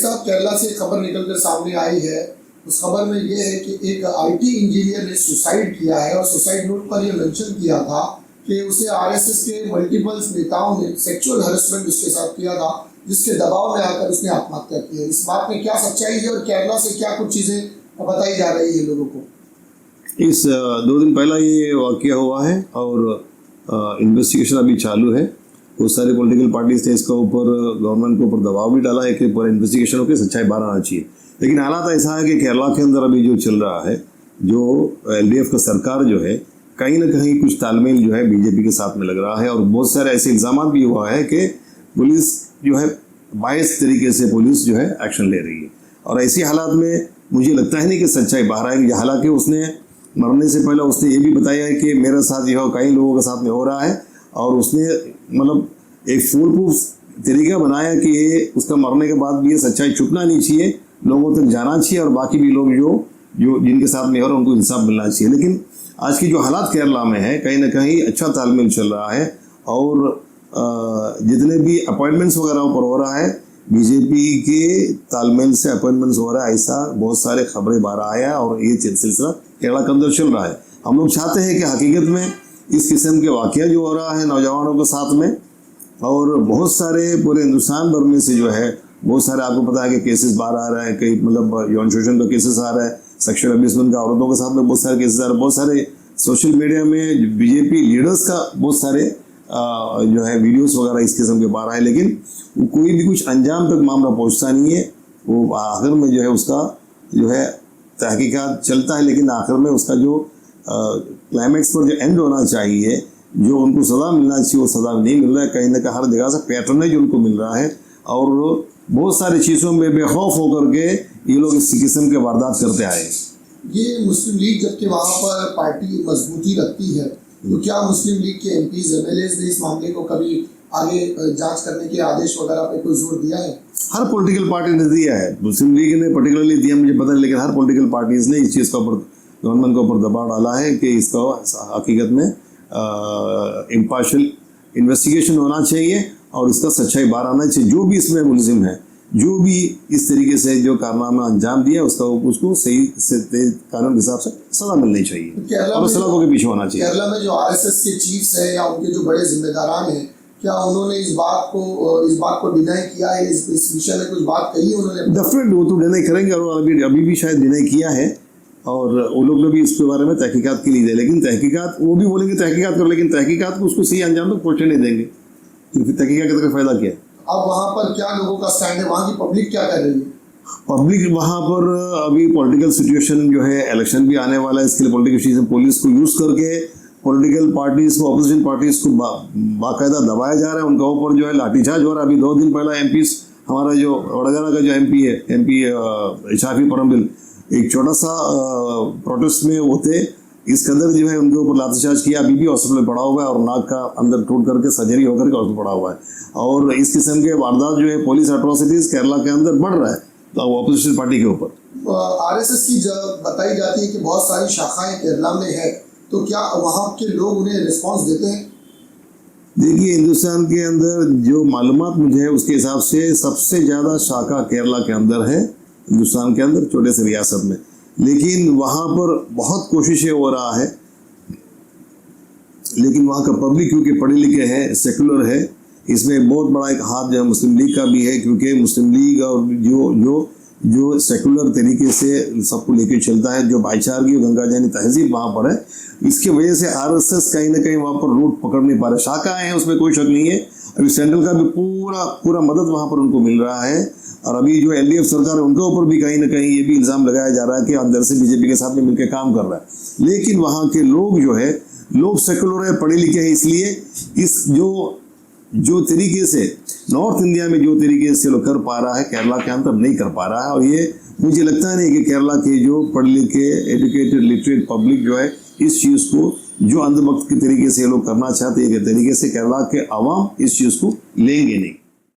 साहब, केरला से खबर निकलकर सामने आई है। उस खबर में ये है कि एक आईटी इंजीनियर ने सुसाइड किया है और सुसाइड नोट पर यह मेंशन किया था कि उसे आरएसएस के मल्टीपल नेताओं ने सेक्सुअल हरेसमेंट उसके साथ किया था, जिसके दबाव में आकर उसने आत्महत्या की है। इस बात में क्या सच्चाई है और केरला से क्या कुछ चीज़ें बताई जा रही है लोगों को? इस 2 दिन पहला ये वाकया हुआ है और इन्वेस्टिगेशन अभी चालू है। बहुत सारे पॉलिटिकल पार्टीज ने इसके ऊपर गवर्नमेंट के ऊपर दबाव भी डाला है कि पूरा इन्वेस्टिगेशन होकर सच्चाई बाहर आना चाहिए। लेकिन हालात ऐसा है कि केरला के अंदर अभी जो चल रहा है, जो एलडीएफ का सरकार जो है, कहीं ना कहीं कुछ तालमेल जो है बीजेपी के साथ में लग रहा है और बहुत सारे ऐसे इल्ज़ाम भी हुआ है कि पुलिस जो है बायस तरीके से पुलिस जो है एक्शन ले रही है। और ऐसी हालात में मुझे लगता है नहीं कि सच्चाई बाहर आएगी। हालांकि उसने मरने से पहले उसने ये भी बताया है कि मेरे साथ यह कई लोगों के साथ में हो रहा है और उसने मतलब एक फूल प्रूफ तरीका बनाया कि ये उसका मरने के बाद भी ये सच्चाई छुपना नहीं चाहिए, लोगों तक जाना चाहिए और बाकी भी लोग जो जिनके साथ में हो रहा है उनको इंसाफ मिलना चाहिए। लेकिन आज की जो हालात केरला में है, कहीं ना कहीं अच्छा तालमेल चल रहा है और जितने भी अपॉइंटमेंट्स वगैरह ऊपर हो रहा है, बीजेपी के तालमेल से अपॉइंटमेंट्स हो रहा है, ऐसा बहुत सारे खबरें बाहर आया और ये सिलसिला केरला के अंदर चल रहा है। हम लोग चाहते हैं कि हकीकत में इस किस्म के वाक़या जो हो रहा है नौजवानों के साथ में, और बहुत सारे पूरे हिंदुस्तान भर में से जो है बहुत सारे आपको पता है कि केसेस बाहर आ रहे हैं, कई मतलब यौन शोषण का केसेस आ रहा है, सेक्सुअल अब्यूजमेंट का औरतों के साथ में बहुत सारे केसेस आ रहे हैं। बहुत सारे सोशल मीडिया में बीजेपी लीडर्स का बहुत सारे जो है वीडियोस वगैरह इस किस्म के बाहर आए, लेकिन कोई भी कुछ अंजाम तक मामला पहुंचता नहीं है। वो आखिर में जो है उसका जो है तहकीकात चलता है, लेकिन आखिर में उसका जो क्लाइमैक्स पर जो एंड होना चाहिए, जो उनको सज़ा मिलना चाहिए वो सज़ा नहीं मिल रहा है। कहीं ना कहीं हर जगह से पैटर्नेज उनको मिल रहा है और बहुत सारी चीज़ों में बेखौफ होकर के ये लोग इस किस्म के वारदात करते आए। ये मुस्लिम लीग जबकि वहाँ पर पार्टी मजबूती रखती है, तो क्या मुस्लिम लीग के एमपीज एमएलएज ने इस मामले को कभी आगे जांच करने के आदेश वगैरह पे कोई जोर दिया है? हर पॉलिटिकल पार्टी ने दिया है, मुस्लिम लीग ने पर्टिकुलरली दिया मुझे पता नहीं, लेकिन हर पॉलिटिकल पार्टीज ने इस चीज़ का ऊपर गवर्नमेंट के ऊपर दबाव डाला है कि इसका हकीकत में इम्पार्शियल इन्वेस्टिगेशन होना चाहिए और इसका सच्चाई बाहर आना चाहिए। जो भी इसमें मुलजिम है, जो भी इस तरीके से जो कारनामा अंजाम दिया उसको सही से कानून के हिसाब से सजा मिलनी चाहिए और सलाखों के पीछे होना चाहिए। केरला में जो आरएसएस के चीफ्स हैं या उनके जो बड़े जिम्मेदारान हैं, क्या उन्होंने इस बात को डिनाई किया है? इस विषय में कुछ बात कही है उन्होंने? डेफिनेटली वो तो डिनाई करेंगे और अभी भी शायद डिनाई किया है और वो लोग ने भी इसके बारे में तहकीकात की ली है। लेकिन तहकीकात वो भी बोलेंगे तहकीकात करो, लेकिन तहकीकात को उसको सही अंजाम तक पहुँचने नहीं देंगे, क्योंकि तहकीकात करके फ़ायदा क्या है? अब वहाँ पर क्या लोगों का स्टैंड है? वहाँ की पब्लिक क्या कर रही है? पब्लिक वहाँ पर अभी पॉलिटिकल सिचुएशन जो है, इलेक्शन भी आने वाला है, इसके लिए पॉलिटिकल पुलिस को यूज़ करके पॉलिटिकल पार्टीज को, अपोजिशन पार्टीज को बाकायदा दबाया जा रहा है, उनका ऊपर जो है लाठीचार्ज हो रहा है। अभी 2 दिन पहला एमपीज हमारा जो वडोदरा का जो एमपी शाफी परमबिल एक छोटा सा प्रोटेस्ट में होते इस कदर जो है उनके ऊपर लाठीचार्ज किया, अभी भी हॉस्पिटल में पड़ा हुआ है और नाक का अंदर टूट करके सर्जरी होकर के हॉस्पिटल पड़ा हुआ है। और इस किस्म के वारदात जो है पुलिस एट्रोसिटीज केरला के अंदर बढ़ रहा है तो अपोजिशन पार्टी के ऊपर। आरएसएस की बताई जाती है कि बहुत सारी शाखाएं केरला में है, तो क्या वहाँ के लोग उन्हें रिस्पॉन्स देते हैं? देखिए, हिंदुस्तान के अंदर जो मालूमात मुझे है उसके हिसाब से सबसे ज़्यादा शाखा केरला के अंदर है, हिंदुस्तान के अंदर छोटे से रियासत में। लेकिन वहाँ पर बहुत कोशिशें हो रहा है, लेकिन वहाँ का पब्लिक क्योंकि पढ़े लिखे है, सेकुलर है, इसमें बहुत बड़ा एक हाथ जो है मुस्लिम लीग का भी है, क्योंकि मुस्लिम लीग और जो सेकुलर तरीके से सबको लेके चलता है, जो भाईचारगी और गंगा जानी तहजीब वहाँ पर है, इसकी वजह से आरएसएस कहीं ना कहीं वहाँ पर रूट पकड़ नहीं पा रहे। शाखाएँ हैं, उसमें कोई शक नहीं है। अभी सेंट्रल का भी पूरा मदद वहाँ पर उनको मिल रहा है और अभी जो एलडीएफ सरकार है उनके ऊपर भी कहीं ना कहीं ये भी इल्ज़ाम लगाया जा रहा है कि अंदर से बीजेपी के साथ में मिलकर काम कर रहा है। लेकिन वहाँ के लोग जो है, लोग सेकुलर है, पढ़े लिखे हैं, इसलिए इस जो तरीके से नॉर्थ इंडिया में जो तरीके से लोग कर पा रहा है, केरला के अंदर नहीं कर पा रहा है। और ये मुझे लगता नहीं कि केरला के जो पढ़े लिखे एजुकेटेड लिटरेट पब्लिक जो है इस चीज़ को जो अंधभक्त के तरीके से ये लोग करना चाहते हैं, तरीके से केरला के अवाम इस चीज़ को लेंगे नहीं।